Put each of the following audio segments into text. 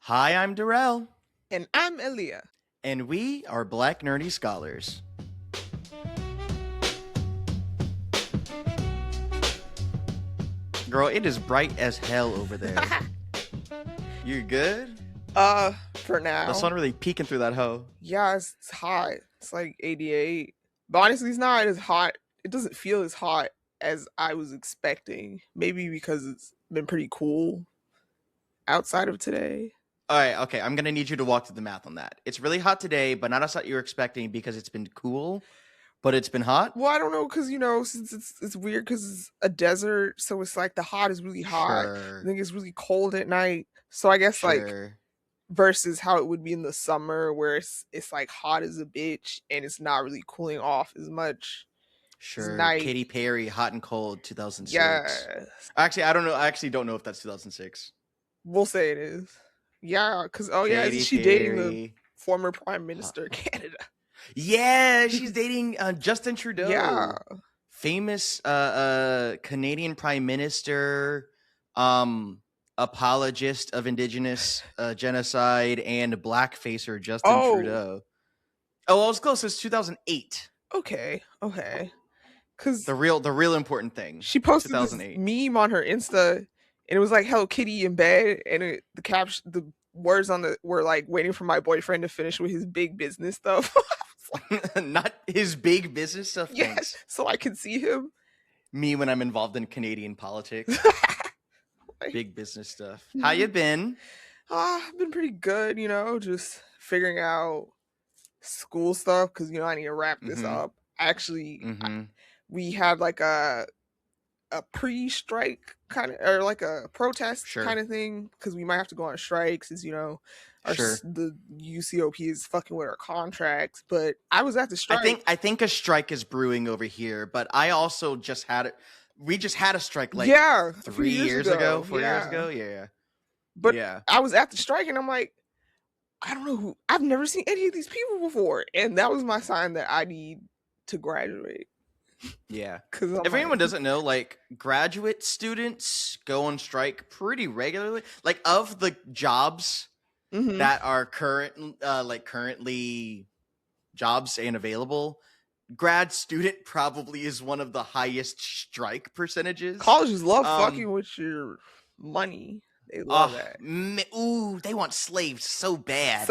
Hi, I'm Darrell, And I'm Elia. and we are Black Nerdy Scholars. Girl, it is bright as hell over there. You good? For now. The sun really peeking through that hoe. Yeah, it's hot. It's like 88. But honestly, it's not as hot. It doesn't feel as hot as I was expecting. Maybe because it's been pretty cool outside of today. All right, okay, I'm gonna need you to walk through the math on that. It's really hot today, but not as hot you were expecting because it's been cool, but it's been hot. Well, I don't know, because, since it's weird because it's a desert, so it's like the hot is really hot. Sure. I think it's really cold at night. So I guess like versus how it would be in the summer where it's like hot as a bitch and it's not really cooling off as much. Sure. Night. Katy Perry, Hot and Cold, 2006. Yeah. Actually, I don't know. I actually don't know if that's 2006. We'll say it is. Yeah, because Katy isn't she dating the former Prime Minister of Canada? Yeah, she's dating Justin Trudeau. Yeah. Famous Canadian Prime Minister, apologist of Indigenous genocide and blackfacer Justin Trudeau. Oh, I was close. It's 2008. Okay. Because the real important thing. She posted this meme on her Insta, and it was like Hello Kitty in bed, and the caption, the words on the were like, "Waiting for my boyfriend to finish with his big business stuff." Not his big business stuff. Yes, thanks. so I can see him. Me when I'm involved in Canadian politics. Big business stuff. How you been? I've been pretty good, just figuring out school stuff because I need to wrap this up. Actually, we had like a pre-strike kind of, or like a protest kind of thing, because we might have to go on strike since the UCOP is fucking with our contracts. But I was at the strike. I think a strike is brewing over here, but I also just had it. We just had a strike like 3 years ago, 4 years ago. Yeah. But I was at the strike and I'm like, I don't know I've never seen any of these people before. And that was my sign that I need to graduate. Yeah. If anyone doesn't know, like, graduate students go on strike pretty regularly. Like, of the jobs that are currently jobs and available, grad student probably is one of the highest strike percentages. Colleges love fucking with your money. They love that. They want slaves so bad.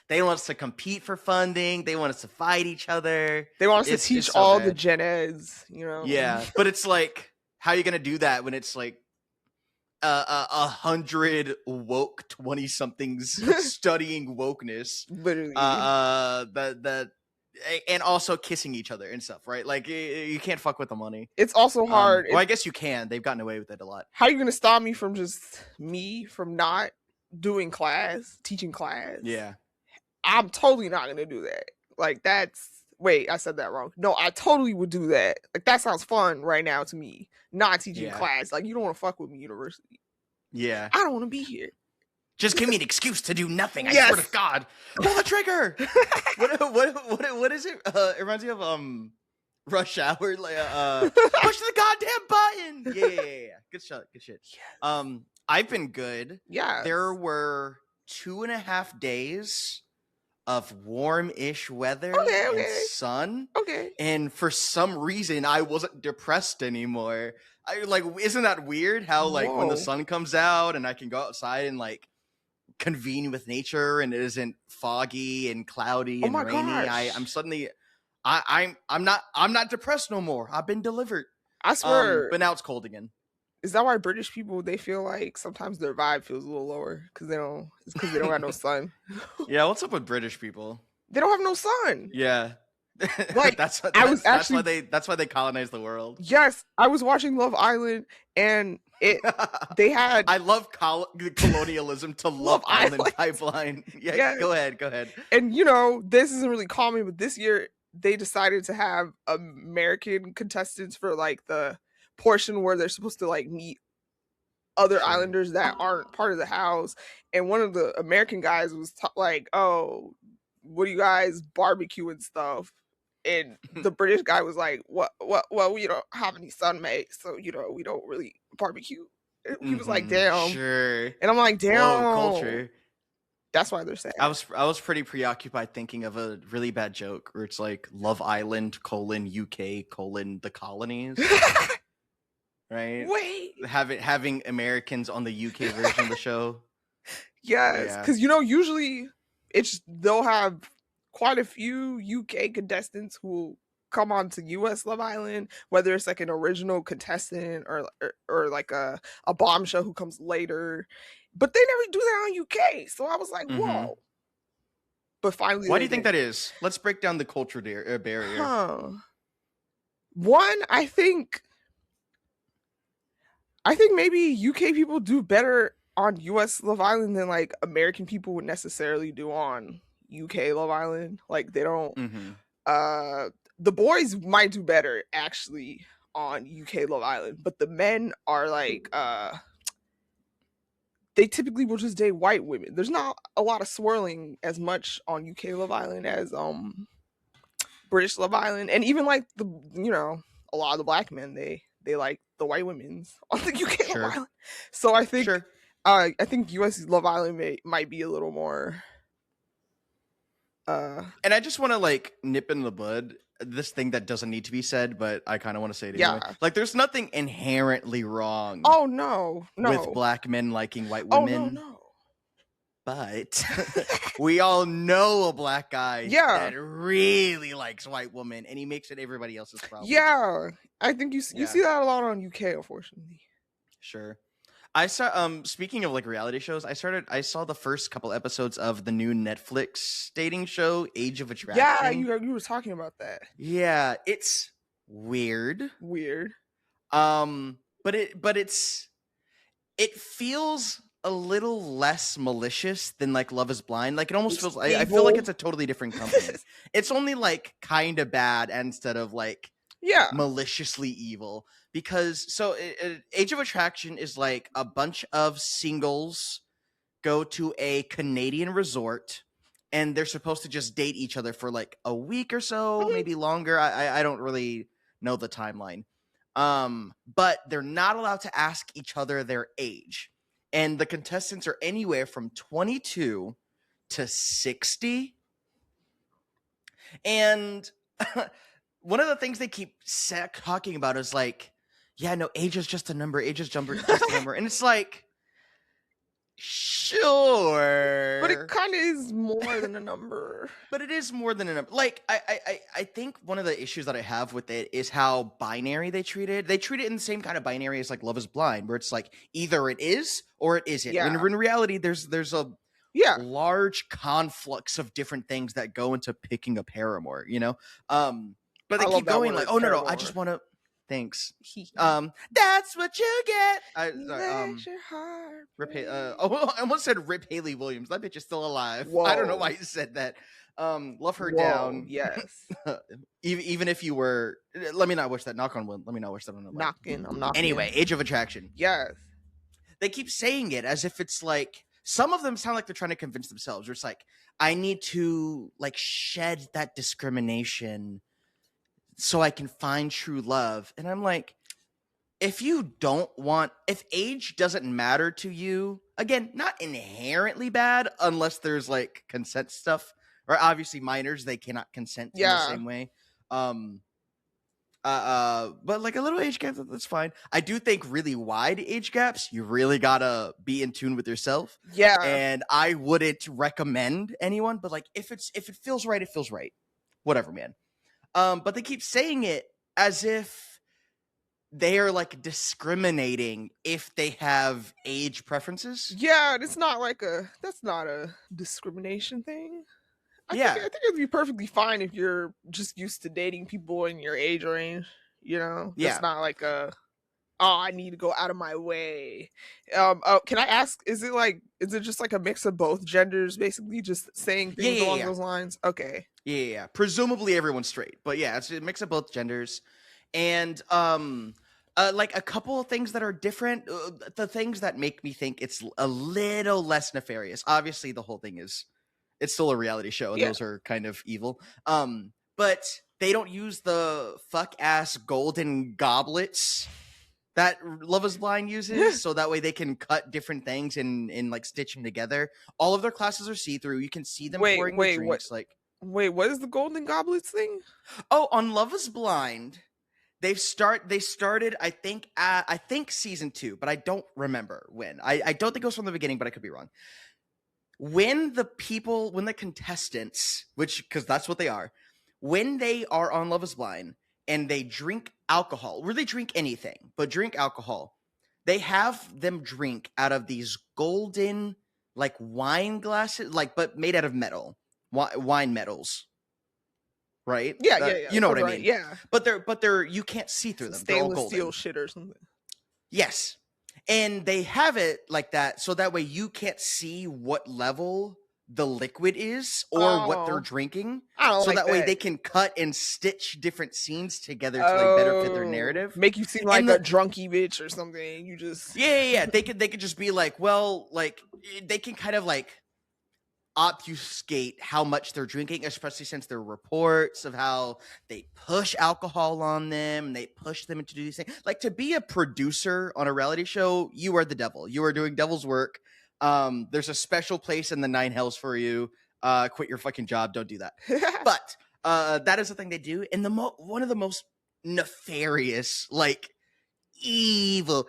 They want us to compete for funding. They want us to fight each other. They want us to teach all the gen eds, Yeah, but it's like, how are you going to do that when it's like 100 woke 20-somethings studying wokeness? Literally. And also kissing each other and stuff, right? Like, you can't fuck with the money. It's also hard. Well, I guess you can. They've gotten away with it a lot. How are you going to stop me from not doing teaching class? Yeah. I'm totally not going to do that. Like, wait, I said that wrong. No, I totally would do that. Like, that sounds fun right now to me. Not teaching class. Like, you don't want to fuck with me, university. Yeah. I don't want to be here. Just give me an excuse to do nothing. I swear to God. Pull the trigger. What is it? It reminds me of Rush Hour. Like push the goddamn button. Yeah. Good shit. Yes. I've been good. Yeah. There were 2.5 days of warm-ish weather and sun. Okay. And for some reason, I wasn't depressed anymore. Isn't that weird? How when the sun comes out and I can go outside and convene with nature and it isn't foggy and cloudy and rainy. Gosh. I'm suddenly I'm not depressed no more. I've been delivered. I swear. But now it's cold again. Is that why British people, they feel like sometimes their vibe feels a little lower because they don't have no sun? Yeah, what's up with British people? They don't have no sun. Yeah. Like, that's why they colonized the world. Yes, I was watching Love Island and they had I love colonialism to Love Island pipeline. Yeah, go ahead. And this isn't really common, but this year they decided to have American contestants for the portion where they're supposed to meet other islanders that aren't part of the house. And one of the American guys was oh, what do you guys barbecue and stuff? And the British guy was like, well, we don't have any sun, mate, so we don't really barbecue. He was like, damn. Sure. And I'm like, damn. Whoa, culture. That's why they're sad. I was pretty preoccupied thinking of a really bad joke where it's like Love Island : UK : the colonies. Right? Wait. Having Americans on the UK version of the show. Yes, because usually they'll have quite a few UK contestants who will come on to US Love Island, whether it's like an original contestant or like a bombshell who comes later. But they never do that on UK. So I was like, whoa. But finally, why do you think that is? Let's break down the culture barrier. One, I think maybe UK people do better on US Love Island than like American people would necessarily do on UK Love Island. Like they don't the boys might do better actually on UK Love Island, but the men are like they typically will just date white women. There's not a lot of swirling as much on UK Love Island as British Love Island, and even like a lot of the black men they like the white women's on the UK Love Island. So I think I think US Love Island might be a little more and I just want to like nip in the bud this thing that doesn't need to be said, but I kind of want to say it anyway. Like there's nothing inherently wrong with black men liking white women. No. But we all know a black guy that really likes white women, and he makes it everybody else's problem. Yeah, I think you see that a lot on UK, unfortunately. Sure. I saw. Speaking of like reality shows, I saw the first couple episodes of the new Netflix dating show, Age of Attraction. Yeah, you were talking about that. Yeah, it's weird. But it feels a little less malicious than like Love is Blind. Like it almost feels I feel like it's a totally different company. It's only like kind of bad instead of like maliciously evil, because Age of Attraction is like a bunch of singles go to a Canadian resort and they're supposed to just date each other for like a week or so, maybe longer. I don't really know the timeline. But they're not allowed to ask each other their age. And the contestants are anywhere from 22 to 60. And one of the things they keep talking about is like, yeah, no, age is just a number. Age is just a number. And it's like, sure. But it kind of is more than a number. But it is more than a number. Like, I think one of the issues that I have with it is how binary they treat it. They treat it in the same kind of binary as like Love is Blind, where it's like either it is or it isn't. Yeah. When in reality, there's a large conflux of different things that go into picking a paramour, you know? But they keep going like, oh, no, I just want to... Thanks. That's what you get. Your heart I almost said Rip Haley Williams. That bitch is still alive. Whoa. I don't know why you said that. Love her down. Yes. even if you were, let me not wish that. Knock on wood. Let me not wish that on the I'm knocking. Anyway, Age of Attraction. Yes. They keep saying it as if it's like, some of them sound like they're trying to convince themselves. Where it's like, I need to like shed that discrimination so I can find true love. And I'm like, if age doesn't matter to you, again, not inherently bad unless there's like consent stuff, or obviously minors, they cannot consent in the same way. But like a little age gap, that's fine. I do think really wide age gaps, you really gotta be in tune with yourself. Yeah. And I wouldn't recommend anyone, but like if it feels right, it feels right. Whatever, man. But they keep saying it as if they are like discriminating if they have age preferences. Yeah, that's not a discrimination thing. I think it'd be perfectly fine if you're just used to dating people in your age range, you know? Yeah. It's not like I need to go out of my way. Can I ask, is it just like a mix of both genders, basically just saying things along those lines? Okay. Yeah. Presumably everyone's straight, but yeah, it's a mix of both genders. And like a couple of things that are different, the things that make me think it's a little less nefarious. Obviously, the whole thing it's still a reality show, and those are kind of evil. But they don't use the fuck ass golden goblets that Love Is Blind uses, so that way they can cut different things and like stitch them together. All of their classes are see-through. You can see them pouring the drinks. What is the Golden Goblets thing? Oh, on Love Is Blind, they started I think season 2, but I don't remember when. I don't think it was from the beginning, but I could be wrong. When the contestants, because that's what they are, when they are on Love Is Blind and they drink alcohol, or they drink anything, but drink alcohol, they have them drink out of these golden like wine glasses, like but made out of metal, wine metals. Right? Yeah. You know what I mean? Yeah. But they're you can't see through them. They're all Stainless golden. steel shit or something. Yes. And they have it like that so that way you can't see what level the liquid is or what they're drinking. So that way they can cut and stitch different scenes together to like better fit their narrative. Make you seem like a drunky bitch or something. You just Yeah. They could just be like, well, like they can kind of like obfuscate how much they're drinking, especially since there are reports of how they push alcohol on them and they push them into these things. Like, to be a producer on a reality show, you are the devil. You are doing devil's work. There's a special place in the 9 hells for you. Quit your fucking job. Don't do that. But that is the thing they do. And one of the most nefarious, like evil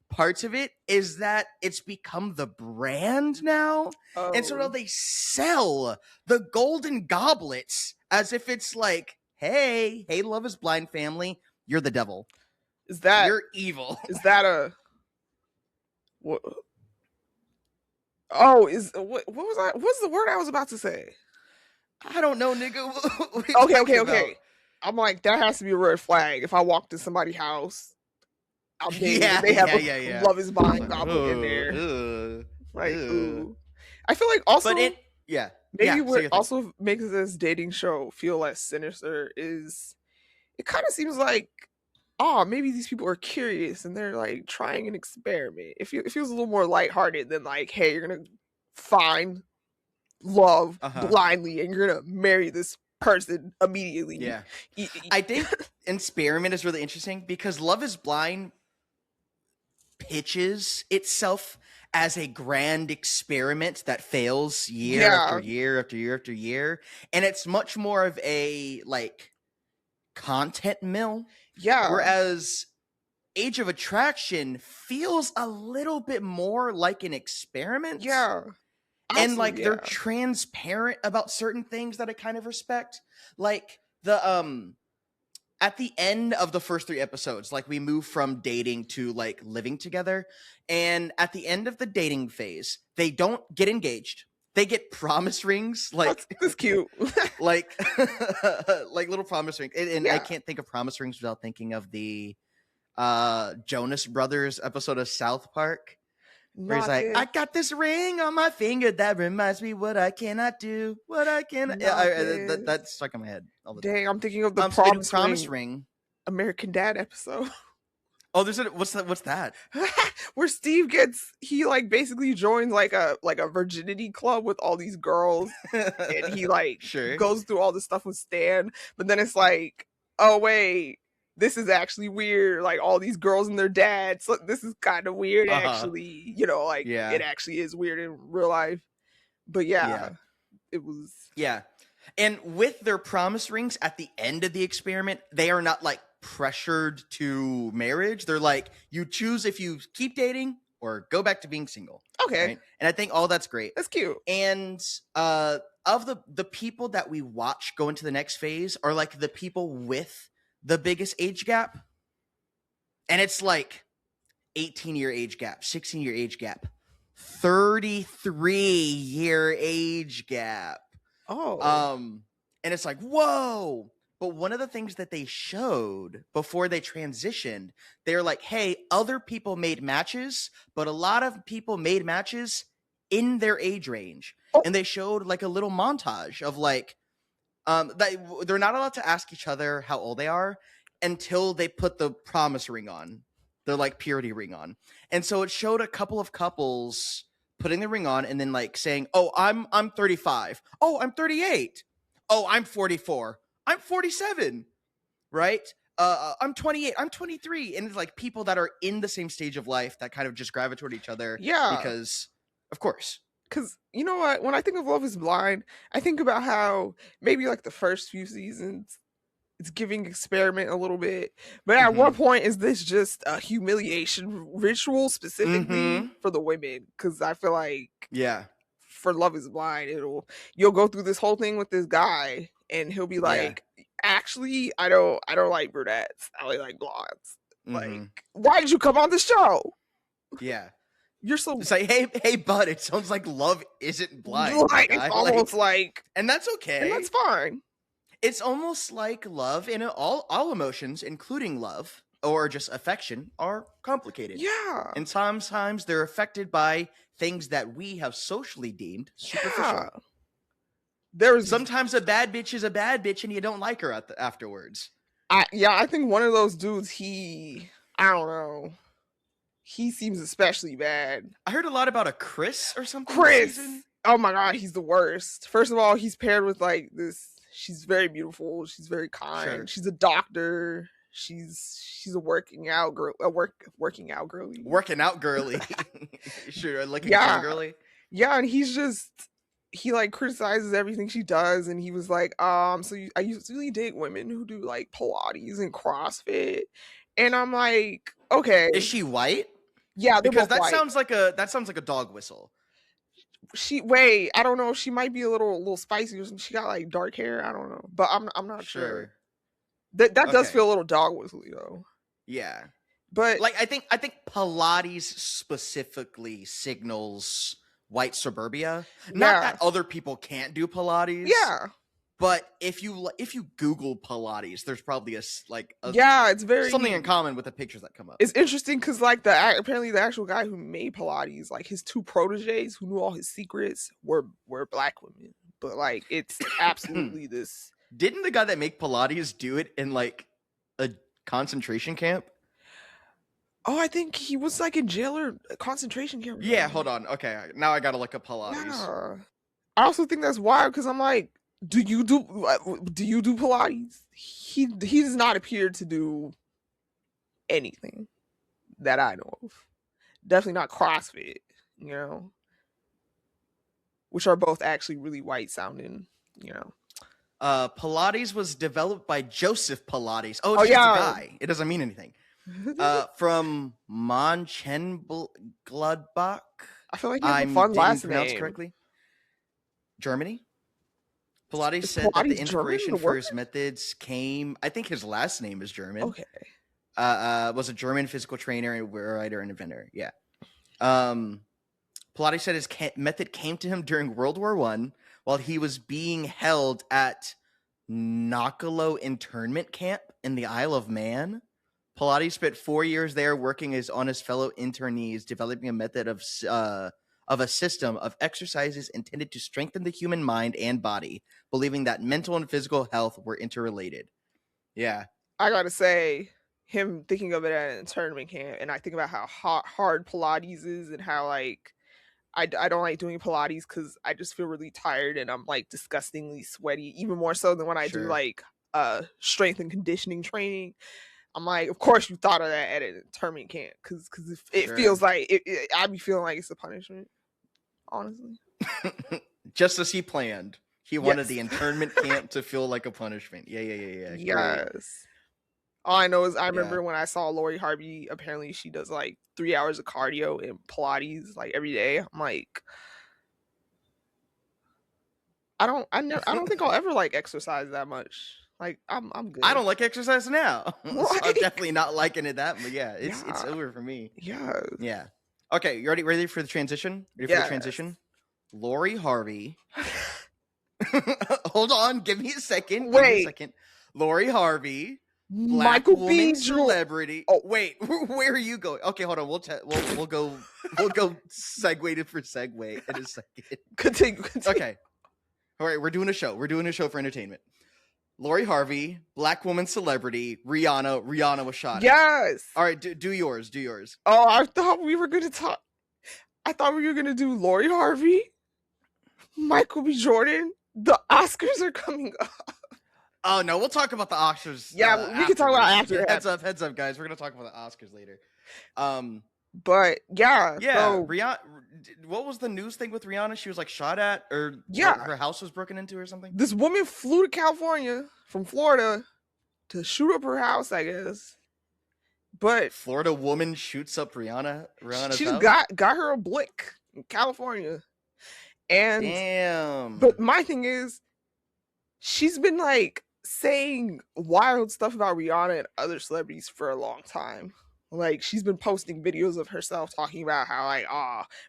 parts of it is that it's become the brand now. And so now they sell the golden goblets as if it's like, hey, Love Is Blind family, you're the devil. You're evil. Is that a what? Oh, what was I? What's the word I was about to say? I don't know, nigga. Okay. I'm like, that has to be a red flag. If I walked to somebody's house, they have a Love Is Blind goblin in there. I feel like also, what also makes this dating show feel less sinister is it kind of seems like, maybe these people are curious and they're like trying an experiment. It feels a little more lighthearted than like, hey, you're gonna find love blindly and you're gonna marry this person immediately. Yeah. I think experiment is really interesting because Love Is Blind pitches itself as a grand experiment that fails year after year after year after year, and it's much more of a like content mill. Whereas Age of Attraction feels a little bit more like an experiment. And like they're transparent about certain things that I kind of respect. Like the at the end of the first 3 episodes, like we move from dating to like living together. And at the end of the dating phase, they don't get engaged. They get promise rings. Like that's cute. like little promise rings. And I can't think of promise rings without thinking of the Jonas Brothers episode of South Park. Where he's like, I got this ring on my finger that reminds me what I cannot do, what I cannot. That's stuck in my head all the time. Dang, I'm thinking of the promise ring American Dad episode. Oh, there's what's that? Where Steve he like basically joins like a virginity club with all these girls, and he like goes through all this stuff with Stan, but then it's like, oh wait, this is actually weird. Like all these girls and their dads. So this is kind of weird, actually. You know, like it actually is weird in real life. But it was. Yeah. And with their promise rings at the end of the experiment, they are not like pressured to marriage. They're like, you choose if you keep dating or go back to being single. Okay. Right? And I think that's great. That's cute. And of the people that we watch go into the next phase are like the people with the biggest age gap. And it's like 18-year age gap, 16-year age gap, 33-year age gap. And it's like, whoa. But one of the things that they showed before they transitioned, they're like, hey, other people made matches, but a lot of people made matches in their age range. And they showed like a little montage of like, they're not allowed to ask each other how old they are until they put the promise ring on. They're like purity ring on. And so it showed a couple of couples putting the ring on and then like saying, oh, I'm 35. Oh, I'm 38. Oh, I'm 44. I'm 47. Right? I'm 28, I'm 23, and it's like people that are in the same stage of life that kind of just gravitate toward each other. Yeah, because of course. Because you know what? When I think of Love Is Blind, I think about how maybe like the first few seasons, it's giving experiment a little bit. But at what point is this just a humiliation ritual specifically for the women? Because I feel like for Love Is Blind, you'll go through this whole thing with this guy, and he'll be like, "Actually, I don't like brunettes. I like blondes. Like, why did you come on the show?" Yeah. You're so. It's like, hey, bud. It sounds like love isn't blind. It's almost like, and that's okay. And that's fine. It's almost like love, and all emotions, including love or just affection, are complicated. Yeah. And sometimes they're affected by things that we have socially deemed superficial. Sometimes a bad bitch is a bad bitch, and you don't like her afterwards. I think one of those dudes, I don't know. He seems especially bad. I heard a lot about a Chris or something. Chris! Oh my god, he's the worst. First of all, he's paired with like this. She's very beautiful. She's very kind. Sure. She's a doctor. She's a working out girl. Working out girly. Working out girly. Sure, like a girly. Yeah, and he like criticizes everything she does, and he was like, I usually date women who do like Pilates and CrossFit, and I'm like, okay, is she white? Yeah, because that sounds like a dog whistle. I don't know. She might be a little spicy or something. She got like dark hair. I don't know, but I'm not sure. That does feel a little dog whistly though. Yeah, but like I think Pilates specifically signals white suburbia. Not that other people can't do Pilates. Yeah. But if you Google Pilates, there's probably it's very something in common with the pictures that come up. It's interesting because like apparently the actual guy who made Pilates, like his two proteges who knew all his secrets were black women. But like it's absolutely this. Didn't the guy that made Pilates do it in like a concentration camp? Oh, I think he was like in jail or a concentration camp. Yeah, hold on. Okay, now I gotta look up Pilates. Yeah. I also think that's wild because I'm like, do you do Pilates? He does not appear to do anything that I know of. Definitely not CrossFit, you know, which are both actually really white sounding, you know. Pilates was developed by Joseph Pilates. Oh, it's just a guy. It doesn't mean anything. From Mönchengladbach. I feel like he has a fun last name. Correctly. Germany. Pilates said that the inspiration for his methods came. I think his last name is German. Okay. Was a German physical trainer and writer and inventor. Yeah. Pilates said his method came to him during World War I while he was being held at Knockelo internment camp in the Isle of Man. Pilates spent 4 years there working on his fellow internees, developing a method of a system of exercises intended to strengthen the human mind and body, believing that mental and physical health were interrelated. Yeah. I gotta say, him thinking of it at an internment camp, and I think about how hard Pilates is and how like I don't like doing Pilates because I just feel really tired and I'm like disgustingly sweaty, even more so than when I do like strength and conditioning training. I'm like, of course you thought of that at an internment camp because it feels like I'd be feeling like it's a punishment, honestly. Just as he planned. He wanted the internment camp to feel like a punishment. Yeah. Yes. Great. All I know is I remember when I saw Lori Harvey, apparently she does like 3 hours of cardio and Pilates like every day. I'm like, I don't think I'll ever like exercise that much. Like I'm good. I don't like exercise now. So I'm definitely not liking it that much. Yeah, it's over for me. Yeah. Okay, you ready for the transition? Ready for the transition? Lori Harvey. Hold on, give me a second. Wait. Lori Harvey. Michael B. Celebrity. Oh wait, where are you going? Okay, hold on. We'll go segue for segue in a second. Continue. Okay. All right, we're doing a show. We're doing a show for entertainment. Lori Harvey, black woman celebrity, Rihanna was shot. Yes. All right, do yours. Oh, I thought we were gonna talk. I thought we were gonna do Lori Harvey, Michael B. Jordan. The Oscars are coming up. Oh no, we'll talk about the Oscars. Yeah, we can talk about after. Heads up, guys. We're gonna talk about the Oscars later. But yeah, so Rihanna. What was the news thing with Rihanna? She was like shot at, or her house was broken into, or something. This woman flew to California from Florida to shoot up her house, I guess. But Florida woman shoots up Rihanna's she house? just got her a blick in California. And damn. But my thing is, she's been like saying wild stuff about Rihanna and other celebrities for a long time. Like, she's been posting videos of herself talking about how like,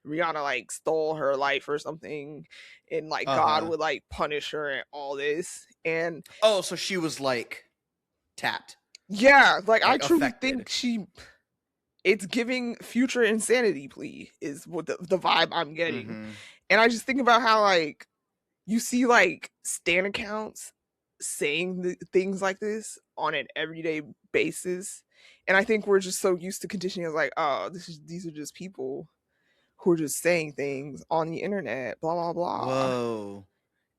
Rihanna like stole her life or something, and like God would like punish her and all this. And so she was like tapped. Yeah, like I truly affected. Think it's giving Future insanity plea is what the vibe I'm getting. Mm-hmm. And I just think about how like you see like stan accounts saying things like this on an everyday basis. And I think we're just so used to conditioning as like, these are just people who are just saying things on the internet, blah, blah, blah. Whoa.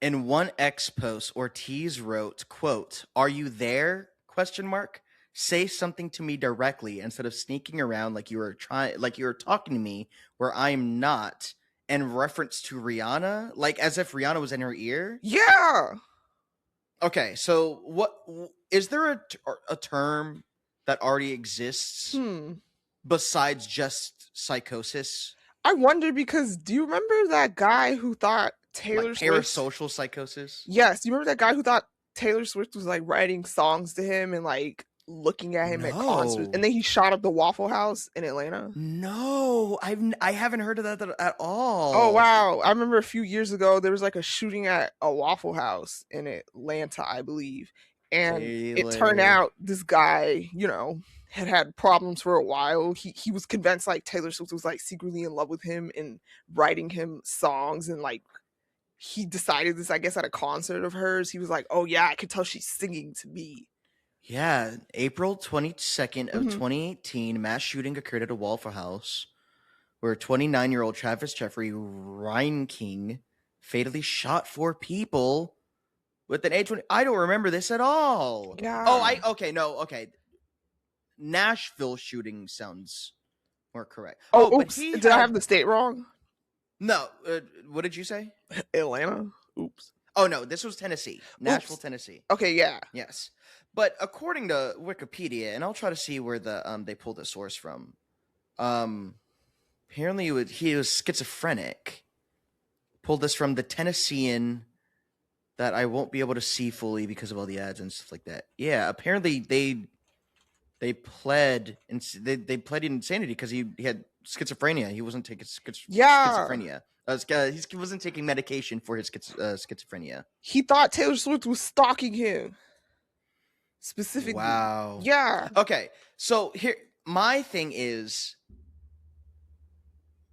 In one X post, Ortiz wrote, quote, "Are you there? ? Say something to me directly instead of sneaking around like you were talking to me where I'm not." In reference to Rihanna, like as if Rihanna was in her ear. Yeah. Okay, so what is there a term that already exists besides just psychosis? I wonder, because do you remember that guy who thought Taylor Swift... Parasocial psychosis? Yes, you remember that guy who thought Taylor Swift was like writing songs to him and like looking at him at concerts, and then he shot up the Waffle House in Atlanta? No, I haven't heard of that at all. Oh wow, I remember a few years ago there was like a shooting at a Waffle House in Atlanta, I believe, and it turned out this guy, had problems for a while. He was convinced like Taylor Swift was like secretly in love with him and writing him songs, and like he decided this, I guess, at a concert of hers. He was like, "Oh yeah, I could tell she's singing to me." Yeah, April 22nd of 2018, mass shooting occurred at a Waffle House where 29-year-old Travis Jeffrey Reinking fatally shot 4 people with an A20. I don't remember this at all. Yeah. Okay. Nashville shooting sounds more correct. Oops. Did I have the state wrong? No. What did you say? Atlanta. Oops. Oh no, this was Tennessee. Nashville, Tennessee. Okay, yeah. Yes. But according to Wikipedia, and I'll try to see where they pulled the source from. Apparently he was schizophrenic. Pulled this from the Tennessean, that I won't be able to see fully because of all the ads and stuff like that. Yeah, apparently they pled insanity because he had schizophrenia. He wasn't taking schizophrenia. He wasn't taking medication for his schizophrenia. He thought Taylor Swift was stalking him. Specifically. Wow. Yeah. Okay. So here, my thing is,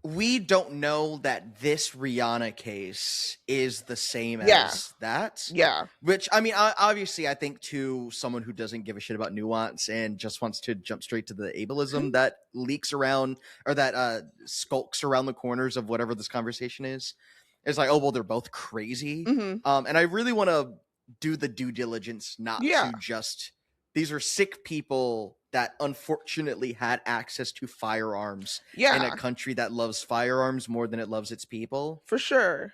we don't know that this Rihanna case is the same as that. Yeah. Which, I mean, obviously, I think to someone who doesn't give a shit about nuance and just wants to jump straight to the ableism that leaks around, or that skulks around the corners of whatever this conversation is, it's like, oh, well, they're both crazy. And I really want to do the due diligence, not to just, these are sick people that unfortunately had access to firearms in a country that loves firearms more than it loves its people. For sure.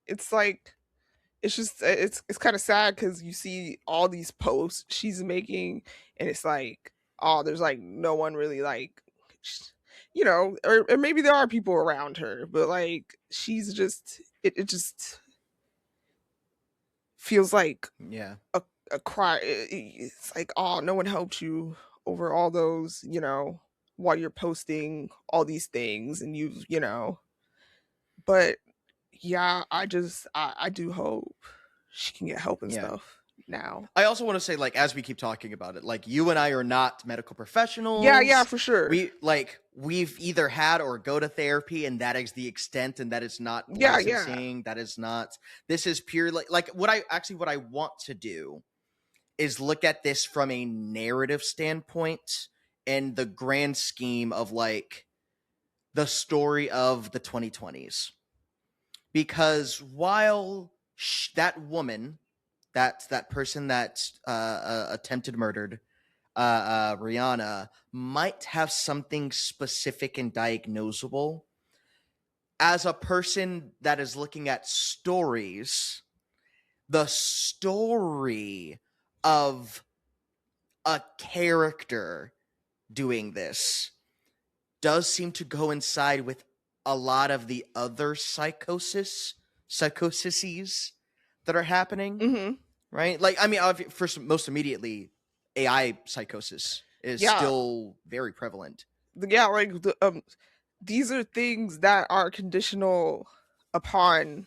It's like, it's kind of sad because you see all these posts she's making, and it's like, oh, there's like no one really like, or maybe there are people around her, but like she's just, it just feels like a cry. It's like, oh, no one helped you over all those, while you're posting all these things, and but yeah, I do hope she can get help and stuff now. I also want to say, like, as we keep talking about it, like, you and I are not medical professionals. Yeah, for sure. We've either had or go to therapy, and that is the extent, and that is not licensing. That is not, this is purely like what I want to do is look at this from a narrative standpoint and the grand scheme of like the story of the 2020s. Because while that woman that person that attempted murdered Rihanna might have something specific and diagnosable. As a person that is looking at stories, the story of a character doing this does seem to coincide with a lot of the other psychoses that are happening, Mm-hmm. right? Like, I mean, first, most immediately, AI psychosis is still very prevalent. Yeah, like these are things that are conditional upon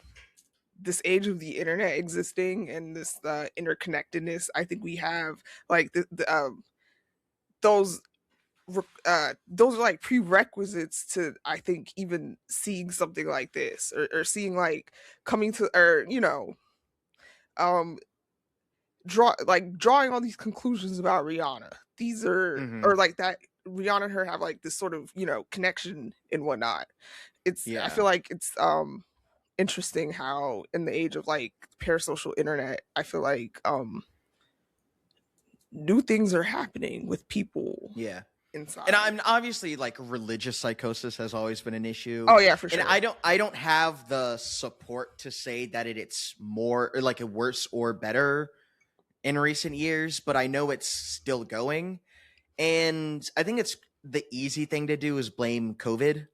this age of the internet existing and this interconnectedness. I think we have like those are like prerequisites to, I think, even seeing something like this, or seeing like coming to, or um drawing all these conclusions about Rihanna. These are or like that Rihanna and her have like this sort of connection and whatnot. I feel like it's interesting how in the age of like parasocial internet, I feel like new things are happening with people. Yeah. Inside. And I'm obviously, like, religious psychosis has always been an issue. Oh yeah, for sure. And I don't have the support to say that it's more, or like, worse or better in recent years, but I know it's still going. And I think it's the easy thing to do is blame COVID.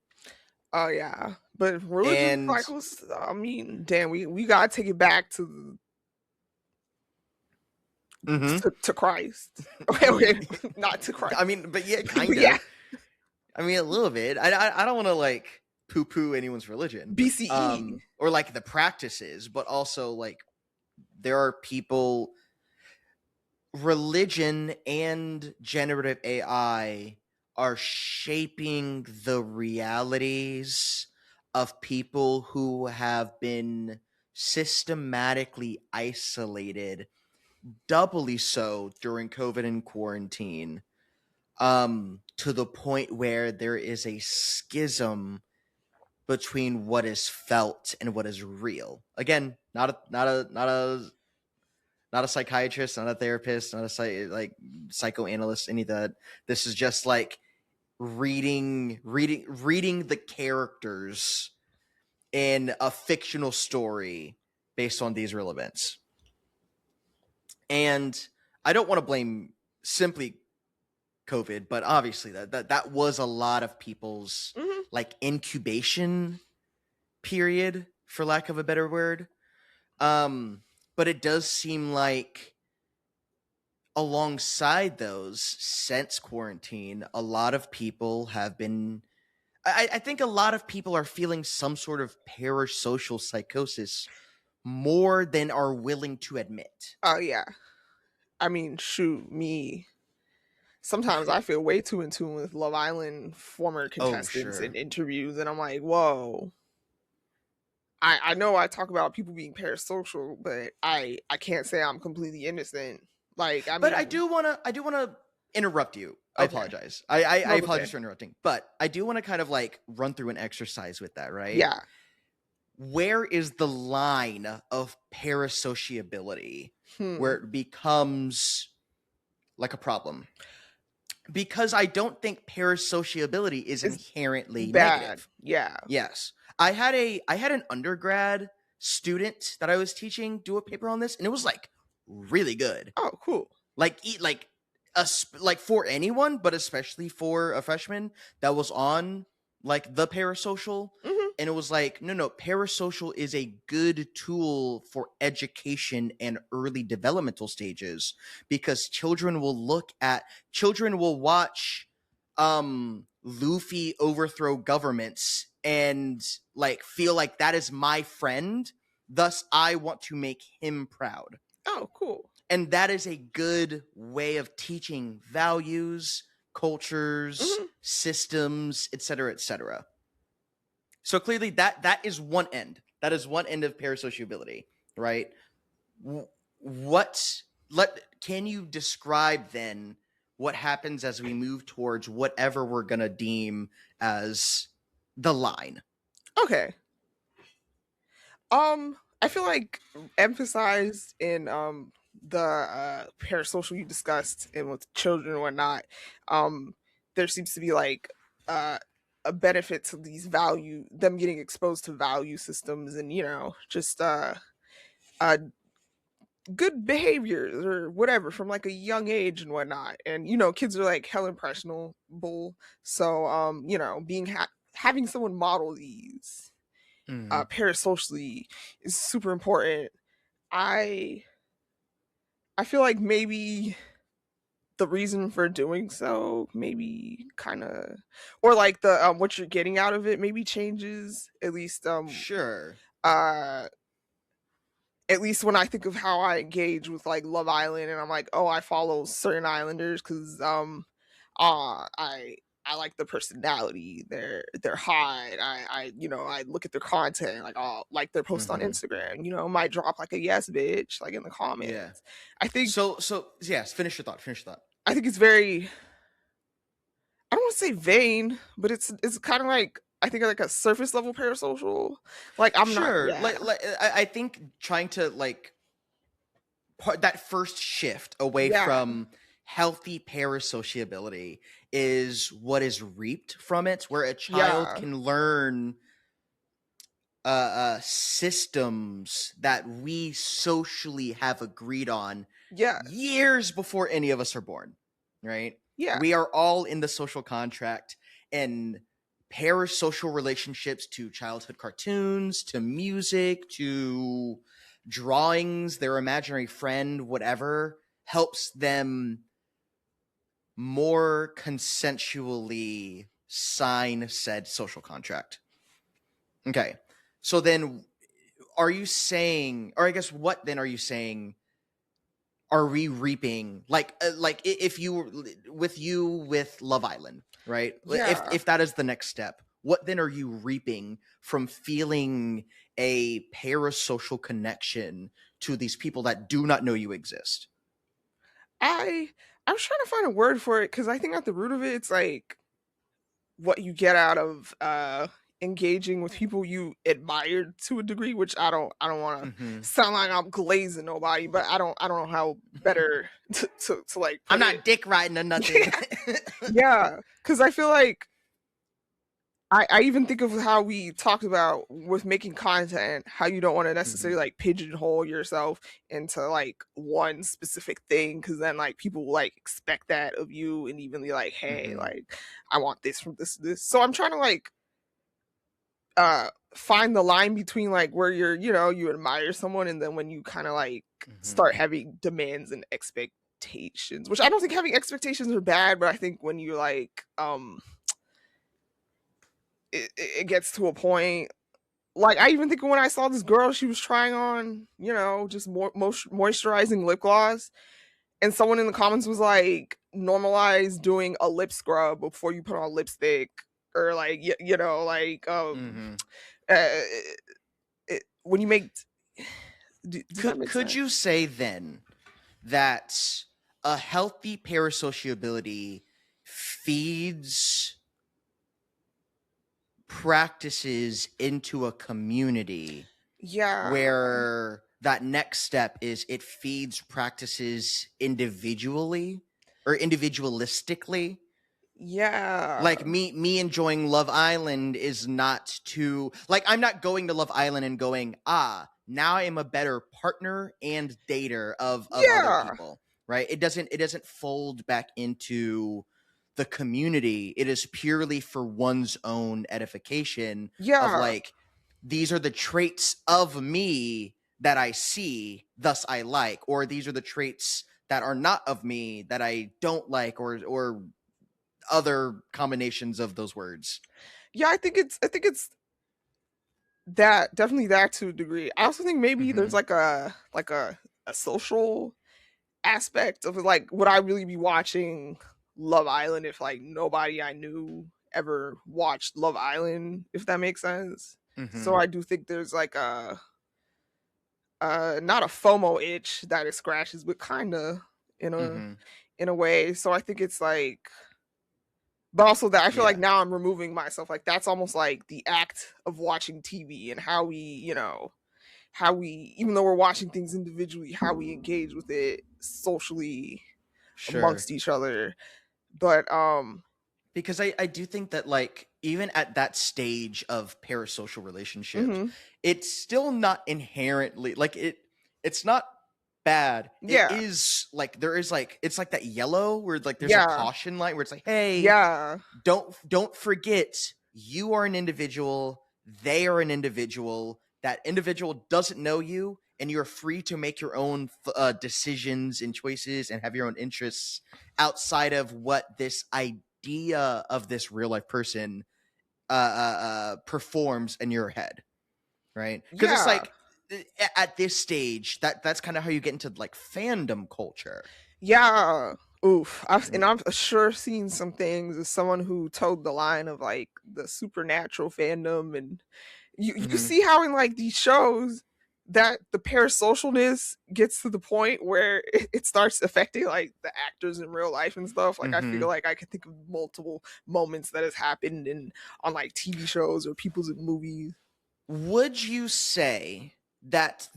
Oh yeah, but religious cycles, I mean, damn, we gotta take it back to to Christ. Okay, not to Christ. I mean, but yeah, kind of. Yeah. I mean, a little bit. I don't want to like poo-poo anyone's religion, BCE, or like the practices, but also like there are people. Religion and generative AI are shaping the realities of people who have been systematically isolated, doubly so during COVID and quarantine, to the point where there is a schism between what is felt and what is real. Again, not a psychiatrist, not a therapist, not a psychoanalyst, any of that. This is just like reading the characters in a fictional story based on these real events. And I don't want to blame simply COVID, but obviously that was a lot of people's like incubation period, for lack of a better word. But it does seem like alongside those, since quarantine, a lot of people have been, I think a lot of people are feeling some sort of parasocial psychosis more than are willing to admit. Oh yeah. I mean, shoot, me. Sometimes I feel way too in tune with Love Island former contestants in interviews, and I'm like, whoa. I know I talk about people being parasocial, but I can't say I'm completely innocent. Like, but I do want to interrupt you. I apologize. I apologize for interrupting, but I do want to kind of like run through an exercise with that, right? Yeah. Where is the line of parasociability where it becomes like a problem? Because I don't think parasociability is inherently bad. Negative. Yeah. Yes. I had an undergrad student that I was teaching do a paper on this, and it was like really good. Oh, cool. Like for anyone, but especially for a freshman that was on like the parasocial. And it was like, no, parasocial is a good tool for education and early developmental stages, because children will watch Luffy overthrow governments and like feel like that is my friend, thus I want to make him proud. Oh, cool. And that is a good way of teaching values, cultures, systems, etc., etc. So clearly that is one end. That is one end of parasociability, right? Can you describe then what happens as we move towards whatever we're going to deem as the line? Okay. I feel like emphasized in the parasocial you discussed and with children and whatnot, um, there seems to be like uh, a benefit to these value them getting exposed to value systems and just uh good behaviors or whatever from like a young age and whatnot. And kids are like hell impressionable, so being having someone model these Mm-hmm. parasocially is super important. I I feel like maybe the reason for doing so maybe kind of, or like the what you're getting out of it maybe changes, Sure. uh at least when I think of how I engage with like Love Island, and I'm like, oh, I follow certain islanders because I like the personality, their hide. I look at their content, like like their post on Mm-hmm. Instagram, might drop like a yes bitch like in the Yeah. comments. I think So yes, finish your thought. Finish your thought. I think it's very, I don't want to say vain, but it's kind of like, I think like a surface level parasocial. Like I'm not, Sure. yeah, I think trying to like that first shift away yeah, from healthy parasociability is what is reaped from it, where a child yeah, can learn systems that we socially have agreed on yeah, years before any of us are born, right? yeah, We are all in the social contract, and parasocial relationships to childhood cartoons, to music, to drawings, their imaginary friend, whatever, helps them more consensually sign said social contract. Okay. So then are you saying, or I guess what then are you saying, are we reaping like if you were with you with Love Island, right? yeah. If that is the next step, what then are you reaping from feeling a parasocial connection to these people that do not know you exist? I I was trying to find a word for it because I think at the root of it, it's like what you get out of engaging with people you admire to a degree, which I don't want to Hmm. sound like I'm glazing nobody, but I don't know how better to like I'm put it. not dick riding or nothing. Yeah, because I feel like I even think of how we talked about with making content, how you don't want to Hmm. necessarily like pigeonhole yourself into like one specific thing, because then like people will, like expect that of you and even be like, hey, Hmm. like I want this from this. So I'm trying to like find the line between like where you admire someone and then when you kind of like Hmm. start having demands and expectations, which I don't think having expectations are bad, but I think when you like it gets to a point. Like I even think when I saw this girl, she was trying on, just more moisturizing lip gloss, and someone in the comments was like, "Normalize doing a lip scrub before you put on lipstick," or like, like, Hmm. uh, when you make. Does that make Could sense? you say then that a healthy parasociability feeds practices into a community Yeah, where that next step is it feeds practices individually or individualistically? yeah, Like me enjoying Love Island is not to like I'm not going to Love Island and going, now I am a better partner and dater of other yeah, people, right? It doesn't fold back into the community. It is purely for one's own edification of yeah, like these are the traits of me that I see, thus I like, or these are the traits that are not of me that I don't like, or other combinations of those words. yeah. I think it's that, definitely that to a degree. I also think maybe there's Hmm. like a social aspect of like, would I really be watching Love Island if like nobody I knew ever watched Love Island, if that makes sense. So Hmm. I do think there's like a not a FOMO itch that it scratches, but kind of in a Hmm. in a way. So I think it's like, but also that I feel like Yeah. now I'm removing myself. Like that's almost like the act of watching TV and how we, how we, even though we're watching things individually, how we engage with it socially amongst each other. But because I do think that, like, even at that stage of parasocial relationships, it's still not inherently like it's not bad. It is like there is like it's like that yellow where like there's a caution light where it's like, hey, don't forget you are an individual, they are an individual. That individual doesn't know you, and you're free to make your own decisions and choices and have your own interests outside of what this idea of this real life person performs in your head, right? Because it's like at this stage that's kind of how you get into like fandom culture. I've sure seen some things as someone who towed the line of like the supernatural fandom, and you see how in like these shows that the parasocialness gets to the point where it starts affecting like the actors in real life and stuff. Like I feel like I can think of multiple moments that has happened on like TV shows or people's in movies. Would you say that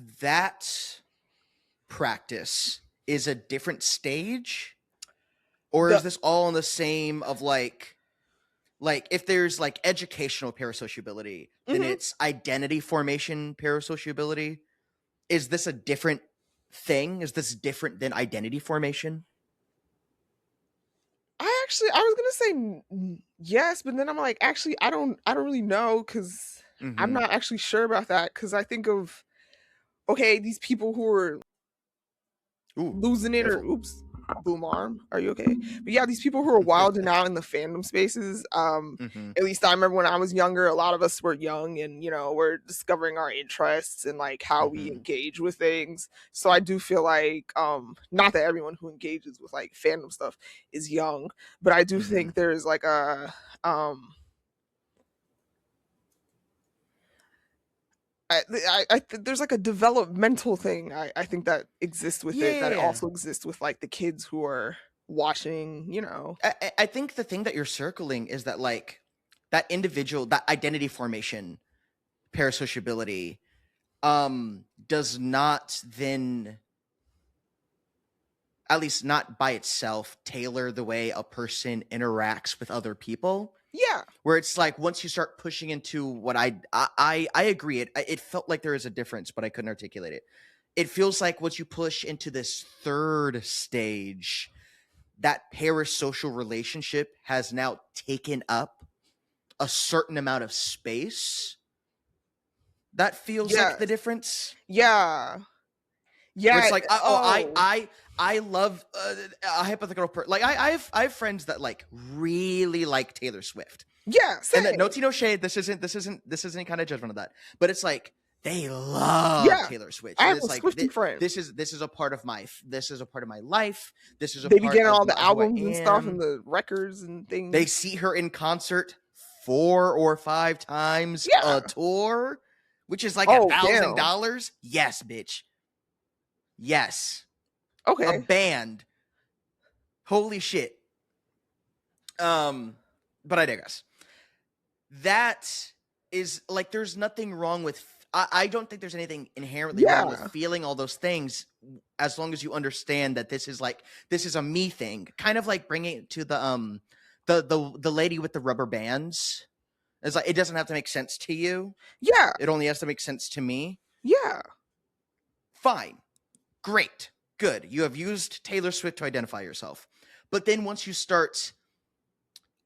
practice is a different stage, or is this all in the same of like if there's like educational parasociability, then it's identity formation parasociability? Is this a different thing? Is this different than identity formation? I was gonna say yes, but then I'm like, actually, I don't really know, because I'm not actually sure about that, because I think of, okay, these people who are losing it, or boom arm, are you okay? But yeah, these people who are wilding out in the fandom spaces, at least I remember when I was younger, a lot of us were young and, you know, we're discovering our interests and like how we engage with things. So I do feel like, not that everyone who engages with like fandom stuff is young, but I do think there's like a there's like a developmental thing I think that exists with it, that it also exists with like the kids who are watching, you know. I think the thing that you're circling is that like that individual, that identity formation parasociability does not then, at least not by itself, tailor the way a person interacts with other people. Where it's like once you start pushing into what I agree, it felt like there is a difference, but I couldn't articulate it. It feels like once you push into this third stage, that parasocial relationship has now taken up a certain amount of space. That feels like the difference. Where it's like, I love a hypothetical like I have friends that like really like Taylor Swift. Same. And that no tea, no shade. This isn't any kind of judgment of that. But it's like they love Taylor Swift. I have it's a like Swiftie friend. This is a part of my life. This is a they part be getting of all the albums and stuff and the records and things. They see her in concert 4 or 5 times a tour, which is like $1,000. Yes, bitch. Yes. Okay. A band. Holy shit. But I digress. That is like, there's nothing wrong with, I don't think there's anything inherently wrong with feeling all those things, as long as you understand that this is a me thing. Kind of like bringing it to the lady with the rubber bands. It's like, it doesn't have to make sense to you. It only has to make sense to me. Fine. Great. Good. You have used Taylor Swift to identify yourself. But then once you start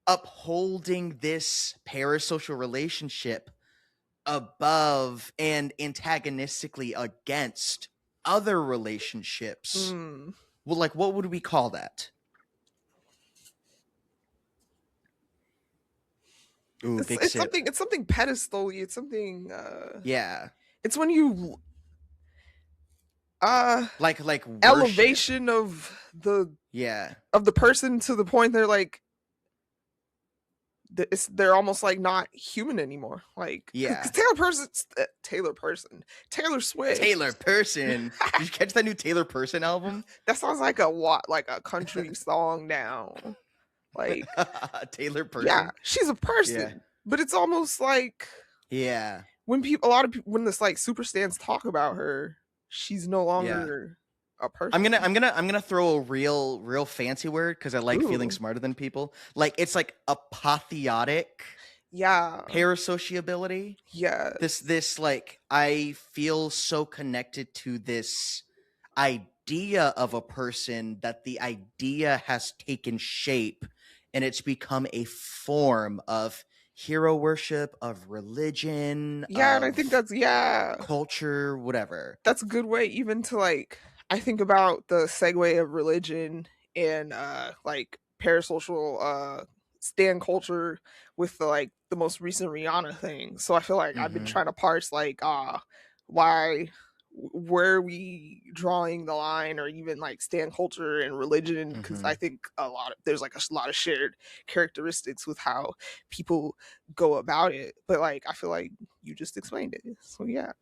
upholding this parasocial relationship above and antagonistically against other relationships, well, like, what would we call that? Ooh, it's something pedestal-y. It's something it's when you like elevation of the person to the point they're like, they're almost like not human anymore. Like, Taylor Swift. Taylor Person. Did you catch that new Taylor Person album? That sounds like a country song now. Like Taylor Person. She's a person, but it's almost like when a lot of people, when this like super stans talk about her, she's no longer a person. I'm gonna throw a real fancy word because I like feeling smarter than people. Like it's like apotheotic. Yeah. Parasociability. Yeah. This like I feel so connected to this idea of a person that the idea has taken shape and it's become a form of hero worship, of religion, Yeah, and I think that's culture, whatever. That's a good way even to like I think about the segue of religion and like parasocial stan culture with the like the most recent Rihanna thing. So I feel like I've been trying to parse like why where are we drawing the line, or even like stan culture and religion, because I think there's like a lot of shared characteristics with how people go about it, but like I feel like you just explained it, so yeah.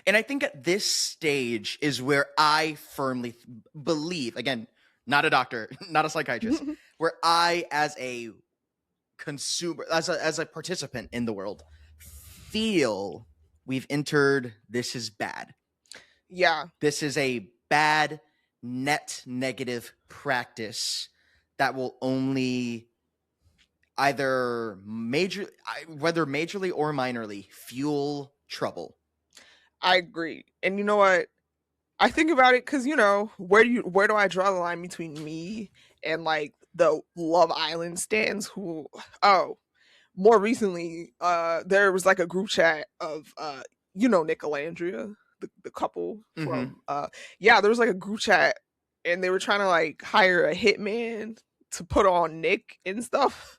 And I think at this stage is where I firmly believe, again, not a doctor, not a psychiatrist, where I as a consumer, as a participant in the world, feel we've entered this is bad. Yeah. This is a bad net negative practice that will only either whether majorly or minorly fuel trouble. I agree. And you know what? I think about it because, you know, where do I draw the line between me and like the Love Island stans who more recently there was like a group chat of you know, Nick and Andrea, the couple from there was like a group chat and they were trying to like hire a hitman to put on Nick and stuff.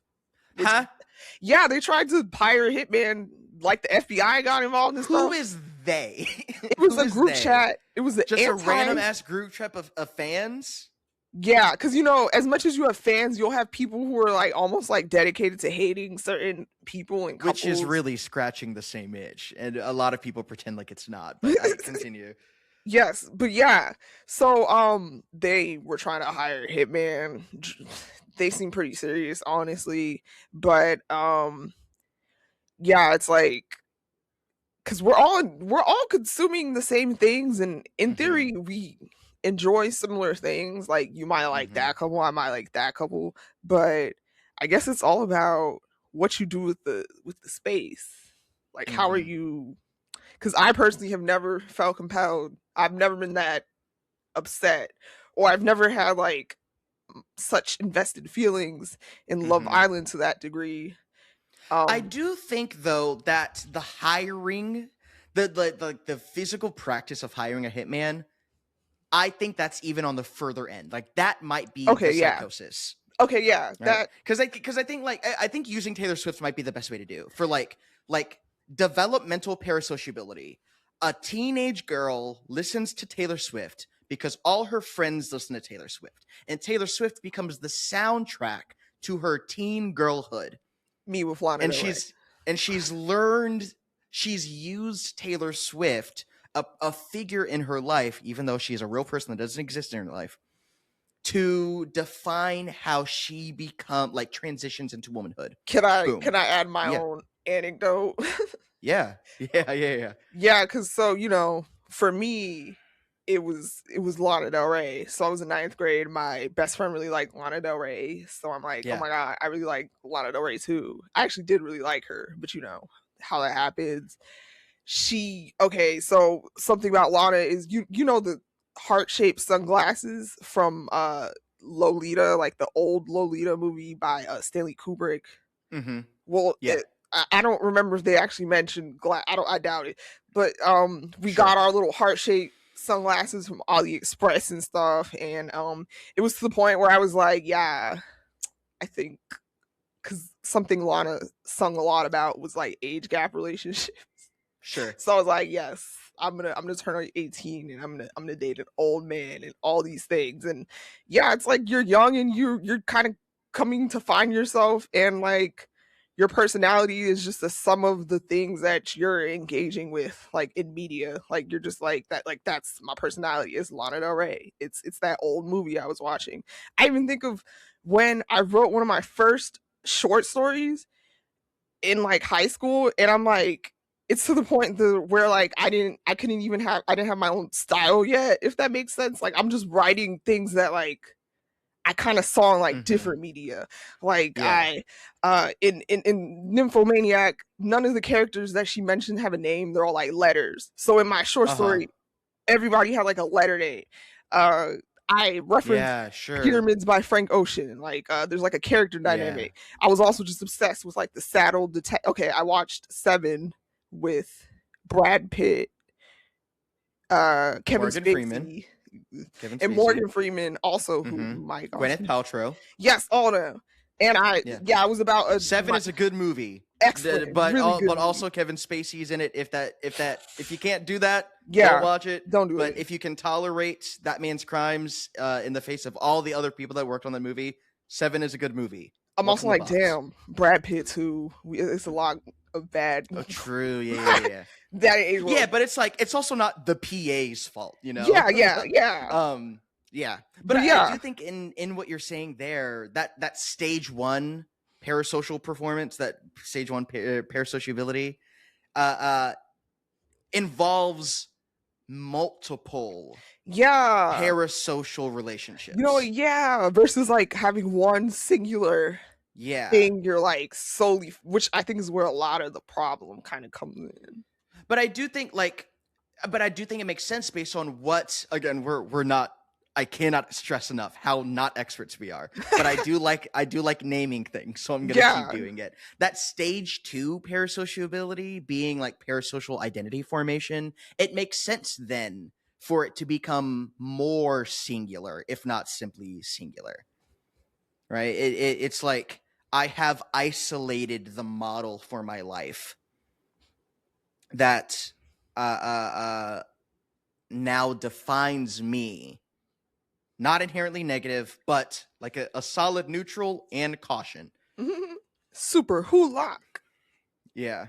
Yeah, they tried to hire a hitman, like the FBI got involved in stuff. Who is they? It was a group chat. It was just a random ass group chat of fans. Yeah, because you know, as much as you have fans, you'll have people who are like almost like dedicated to hating certain people and couples. Which is really scratching the same itch, and a lot of people pretend like it's not. But I continue. Yes, but yeah. So they were trying to hire a hitman. They seem pretty serious, honestly. But yeah, it's like because we're all consuming the same things, and in theory we enjoy similar things. Like you might like that couple, I might like that couple, but I guess it's all about what you do with the space. Like how are you, because I personally have never felt compelled. I've never been that upset, or I've never had like such invested feelings in Love Island to that degree. I do think though that the hiring, the physical practice of hiring a hitman, I think that's even on the further end. Like that might be psychosis. Okay, yeah, right? That because I think like I think using Taylor Swift might be the best way to do for like developmental parasociability. A teenage girl listens to Taylor Swift because all her friends listen to Taylor Swift, and Taylor Swift becomes the soundtrack to her teen girlhood. Me with Lana Del Rey. And she's used Taylor Swift, a figure in her life, even though she is a real person that doesn't exist in her life, to define how she transitions into womanhood. Can I add my own anecdote? Yeah, because so, you know, for me it was Lana Del Rey. So I was in 9th grade. My best friend really liked Lana Del Rey. So I'm like, oh my God, I really like Lana Del Rey too. I actually did really like her, but you know how that happens. So something about Lana is you know the heart-shaped sunglasses from Lolita, like the old Lolita movie by Stanley Kubrick. Well, I don't remember if they actually mentioned glass. I doubt it. But we got our little heart-shaped sunglasses from AliExpress and stuff, and it was to the point where I was like, yeah, I think, because something Lana sung a lot about was like age gap relationships. Sure. So I was like, yes, I'm gonna turn 18 and I'm gonna date an old man and all these things. And yeah, it's like you're young and you're kind of coming to find yourself, and like your personality is just a sum of the things that you're engaging with, like in media. Like you're just like that. Like that's my personality is Lana Del Rey. It's that old movie I was watching. I even think of when I wrote one of my first short stories in like high school, and I'm like, it's to the point where like I didn't have my own style yet, if that makes sense. Like I'm just writing things that like I kind of saw in like different media. Like I in Nymphomaniac, none of the characters that she mentioned have a name. They're all like letters. So in my short story, everybody had like a letter name. I referenced Pyramids by Frank Ocean. Like there's like a character dynamic. I was also just obsessed with like the saddle detective. Okay, I watched Seven with Brad Pitt, Kevin Morgan Spacey, Freeman. and Morgan Freeman also, who my gosh, Gwyneth Paltrow. Yes, all of them. And I was about Seven is a good movie. Excellent, but really good but movie. also Kevin Spacey's in it. If you can't do that, don't watch it. Don't do it. But if you can tolerate that man's crimes in the face of all the other people that worked on the movie, Seven is a good movie. I'm also like, damn, Brad Pitt too. It's a lot of bad. Oh, true. Yeah. That age. Yeah, but it's like it's also not the PA's fault, you know. Yeah. But I do think in what you're saying there, that stage one parasocial performance, that stage one parasociability, involves multiple parasocial relationships. Versus like having one singular thing you're like solely, which I think is where a lot of the problem kind of comes in. But I do think it makes sense based on what, again, we're not, I cannot stress enough how not experts we are, but I do like naming things, so I'm gonna keep doing it. That stage 2 parasociability being like parasocial identity formation, it makes sense then for it to become more singular, if not simply singular. Right? It's like I have isolated the model for my life that now defines me. Not inherently negative, but like a solid neutral and caution. Super Hulock. Yeah.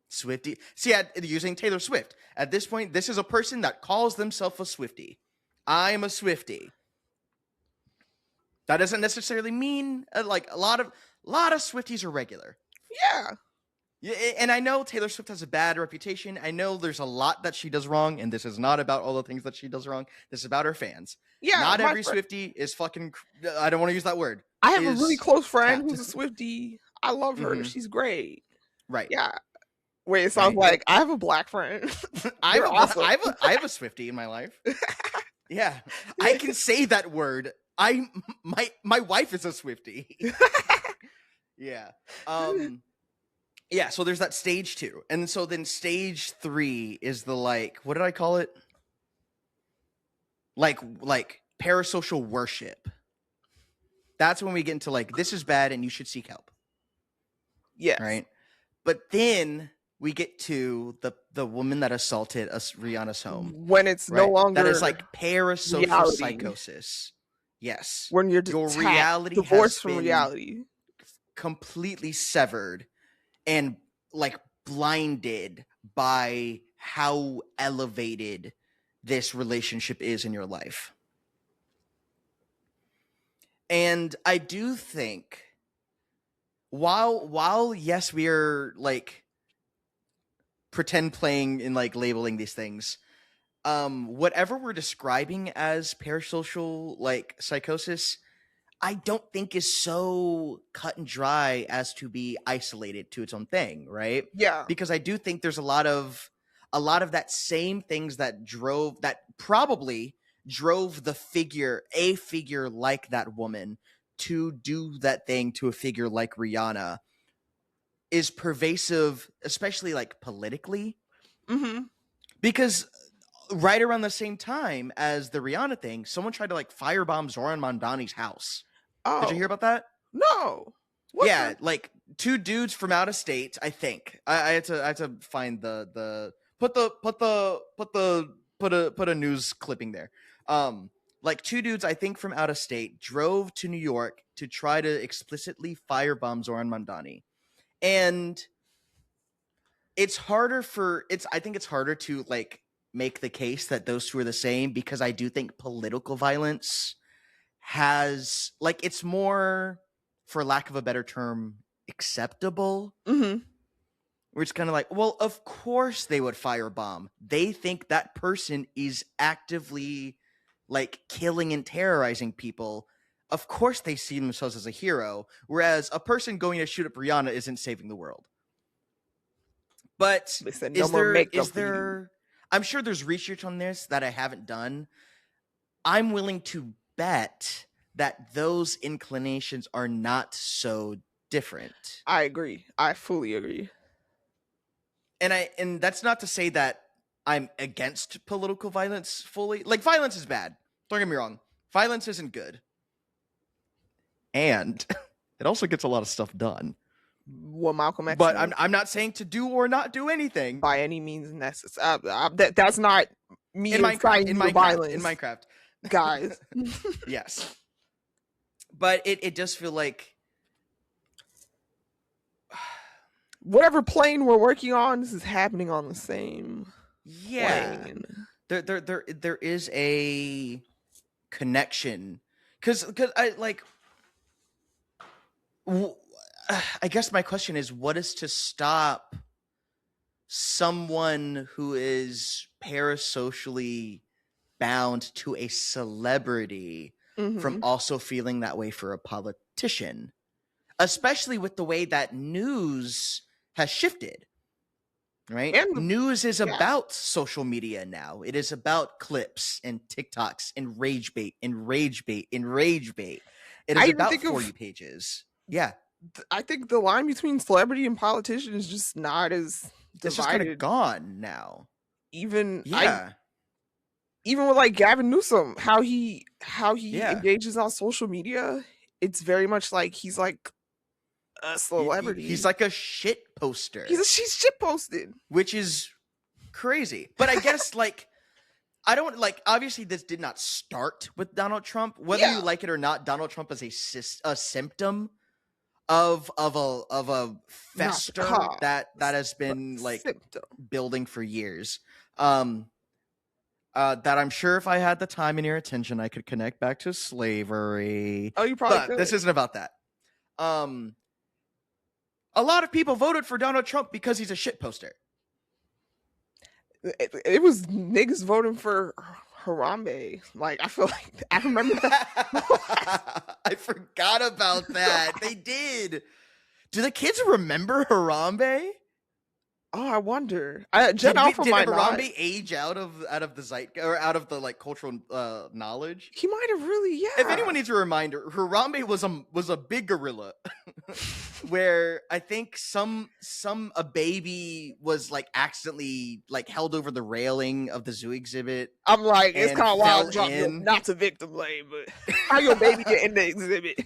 Swiftie. See, using Taylor Swift. At this point, this is a person that calls themselves a Swiftie. I'm a Swiftie. That doesn't necessarily mean like a lot of Swifties are regular. Yeah. And I know Taylor Swift has a bad reputation. I know there's a lot that she does wrong, and this is not about all the things that she does wrong. This is about her fans. Yeah, not every Swiftie is fucking. I don't want to use that word. I have a really close friend who's a Swiftie. I love her. She's great. Right. Yeah. Wait, it sounds like I have a black friend. I have a Swiftie in my life. Yeah, I can say that word. My wife is a Swiftie. Yeah. Yeah, so there's that stage 2. And so then stage 3 is the like, what did I call it? Like parasocial worship. That's when we get into like, this is bad and you should seek help. Yeah. Right? But then we get to the woman that assaulted Rihanna's home. When it's no longer that is like parasocial psychosis. Yes. When you're your reality divorced from reality. Completely severed and like blinded by how elevated this relationship is in your life. And I do think while yes, we are like pretend playing and like labeling these things, whatever we're describing as parasocial like psychosis, I don't think is so cut and dry as to be isolated to its own thing, right? Yeah. Because I do think there's a lot of that same things that probably drove a figure like that woman to do that thing to a figure like Rihanna is pervasive, especially like politically. Because right around the same time as the Rihanna thing, someone tried to like firebomb Zoran Mondani's house. Oh. Did you hear about that? No. Yeah, like 2 dudes from out of state, I think. I had to find the put a news clipping there. Like 2 dudes, I think from out of state, drove to New York to try to explicitly firebomb Zoran Mondani. And I think it's harder to like make the case that those 2 are the same, because I do think political violence has like, it's more, for lack of a better term, acceptable. Where it's kind of like, well, of course they would firebomb. They think that person is actively like killing and terrorizing people. Of course they see themselves as a hero, whereas a person going to shoot up Rihanna isn't saving the world. But They said no more makeup is there I'm sure there's research on this that I haven't done. I'm willing to bet that those inclinations are not so different. I agree. I fully agree. And that's not to say that I'm against political violence fully. Like, violence is bad. Don't get me wrong. Violence isn't good. And it also gets a lot of stuff done. What Malcolm X But said, I'm not saying to do or not do anything. by any means necessary. That's not me In Minecraft. violence. In Minecraft. Guys. Yes. But it does feel like whatever plane we're working on, this is happening on the same plane. There is a connection because I guess my question is, what is to stop someone who is parasocially bound to a celebrity from also feeling that way for a politician, especially with the way that news has shifted, right? And news is about social media now. It is about clips and TikToks and rage bait and rage bait and rage bait. It is about For You pages. Yeah. I think the line between celebrity and politician is just not as divided. It's just kind of gone now. Even with like Gavin Newsom, how he engages on social media, it's very much like he's like a celebrity. He's like a shit poster. She's shit posted, which is crazy. But I guess like I don't like. Obviously, this did not start with Donald Trump. Whether you like it or not, Donald Trump is a symptom of a fester that has been like building for years. That I'm sure if I had the time and your attention, I could connect back to slavery. Oh, you probably could. This isn't about that. A lot of people voted for Donald Trump because he's a shit poster. It was niggas voting for Harambe. Like, I feel like I remember that. I forgot about that. They did. Do the kids remember Harambe? Oh, I wonder. Did Harambe age out of the zeitgeist or out of the like cultural knowledge? He might have really, yeah. If anyone needs a reminder, Harambe was a big gorilla, where I think a baby was like accidentally like held over the railing of the zoo exhibit. I'm like, it's kind of wild, not to victim blame, but how your baby get in the exhibit?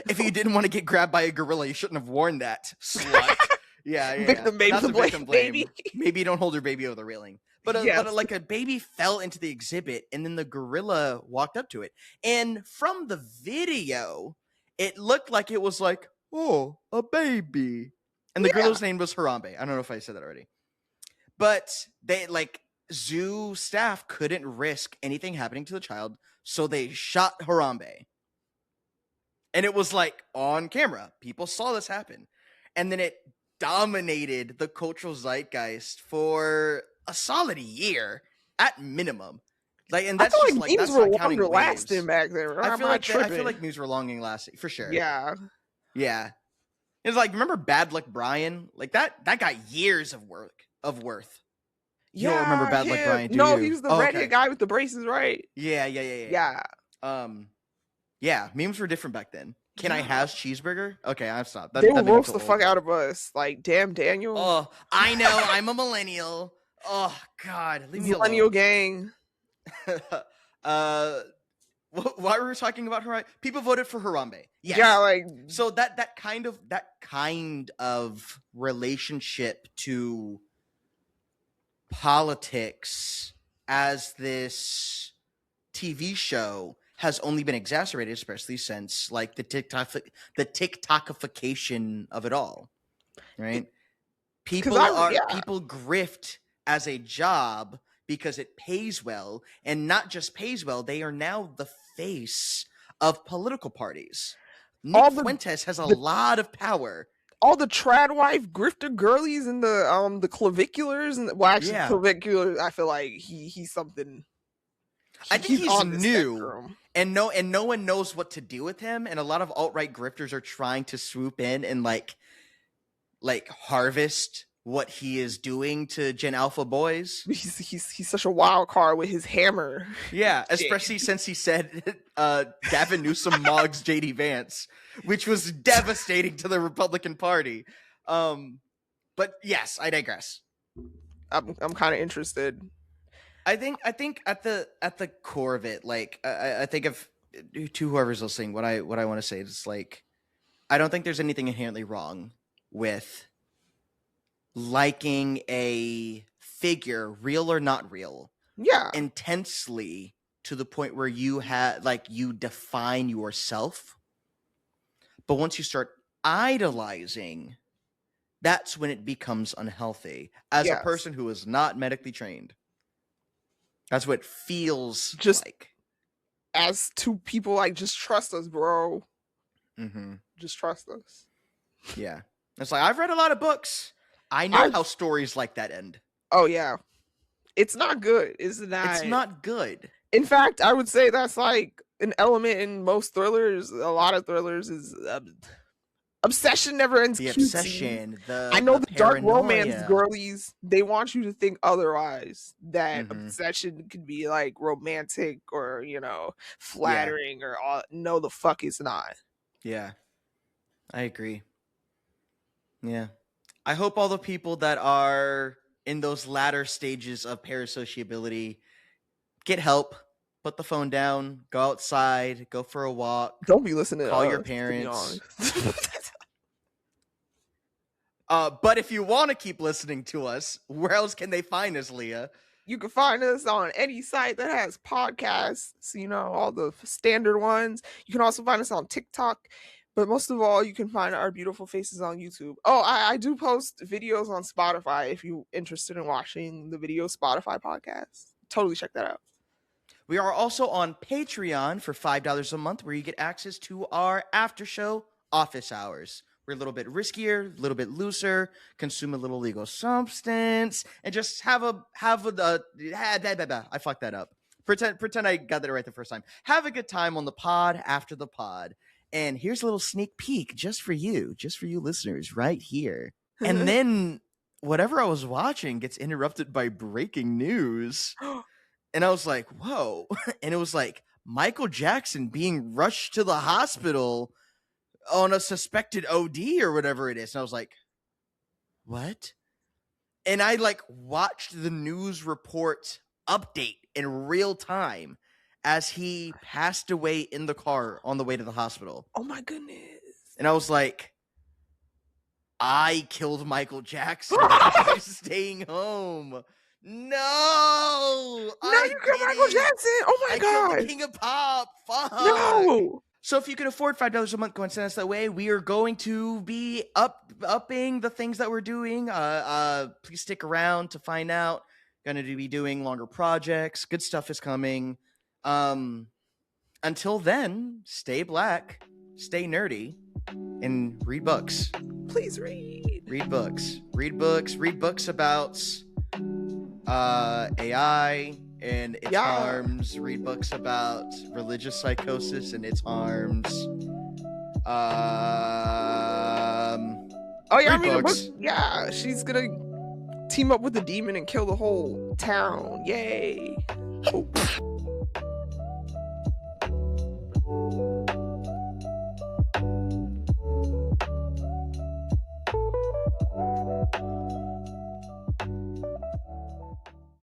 If you didn't want to get grabbed by a gorilla, you shouldn't have worn that, slut. Yeah. Victim blame. Baby. Maybe you don't hold your baby over the railing. But like a baby fell into the exhibit and then the gorilla walked up to it. And from the video, it looked like it was like, oh, a baby. And the gorilla's name was Harambe. I don't know if I said that already. But they like zoo staff couldn't risk anything happening to the child, so they shot Harambe. And it was like on camera. People saw this happen. And then it dominated the cultural zeitgeist for a solid year at minimum. Like, and that's just like, memes were longer lasting back then. I feel like memes were long lasting for sure. Yeah. It's like, remember Bad Luck Brian? Like that got years of worth. You don't remember Bad Luck Brian, do you? No, he was the redhead guy with the braces, right? Yeah. Yeah, memes were different back then. Can I have cheeseburger? Okay, I've stopped. They will roast the fuck out of us. Like, damn, Daniel. Oh, I know. I'm a millennial. Oh, God. Leave me alone. Millennial gang. Why were we talking about Harambe? People voted for Harambe. Yes. Yeah, like. So that kind of relationship to politics as this TV show has only been exacerbated, especially since like the TikTokification of it all, right? People grift as a job because it pays well, and not just pays well, they are now the face of political parties. Nick Fuentes has a lot of power all the trad wife grifter girlies and the claviculars and clavicular. I feel like he's something. I think he's new, and no one knows what to do with him. And a lot of alt-right grifters are trying to swoop in and like harvest what he is doing to Gen Alpha boys. He's such a wild card with his hammer. Yeah, especially since he said Gavin Newsom mogs JD Vance, which was devastating to the Republican Party. But yes, I digress. I'm kind of interested. I think at the core of it, like I think of to whoever's listening, what I want to say is like, I don't think there's anything inherently wrong with liking a figure, real or not real, intensely to the point where you define yourself. But once you start idolizing, that's when it becomes unhealthy. As a person who is not medically trained, that's what it feels like. As two people, like, just trust us, bro. Mm-hmm. Just trust us. Yeah. It's like, I've read a lot of books. I know how stories like that end. Oh, yeah. It's not good. It's not good. In fact, I would say that's like an element in most thrillers. A lot of thrillers is obsession never ends. The obsession. I know the dark romance girlies, they want you to think otherwise. That obsession could be like romantic or, flattering or all. No, the fuck it's not. Yeah. I agree. Yeah. I hope all the people that are in those latter stages of parasociability get help, put the phone down, go outside, go for a walk. Don't be listening call your parents. But if you want to keep listening to us, where else can they find us, Leah? You can find us on any site that has podcasts, all the standard ones. You can also find us on TikTok. But most of all, you can find our beautiful faces on YouTube. Oh, I do post videos on Spotify if you're interested in watching the video Spotify podcast. Totally check that out. We are also on Patreon for $5 a month, where you get access to our after show office hours. We're a little bit riskier, a little bit looser, consume a little legal substance, and just have a I fucked that up. Pretend I got that right the first time. Have a good time on the pod after the pod. And here's a little sneak peek just for you listeners right here. And then whatever I was watching gets interrupted by breaking news. And I was like, whoa. And it was like Michael Jackson being rushed to the hospital on a suspected OD or whatever it is. And I was like, what? And I watched the news report update in real time as he passed away in the car on the way to the hospital. Oh my goodness. And I was like, I killed Michael Jackson by staying home. No! You killed Michael Jackson! Oh my God! Killed the King of Pop! Fuck! No! So if you can afford $5 a month, go and send us that way. We are going to be upping the things that we're doing. Please stick around to find out. Going to be doing longer projects. Good stuff is coming. Until then, stay black, stay nerdy, and read books. Please read. Read books. Read books about AI and its harms. Read books about religious psychosis and its harms. Books. Yeah, she's gonna team up with the demon and kill the whole town. Yay. Oh.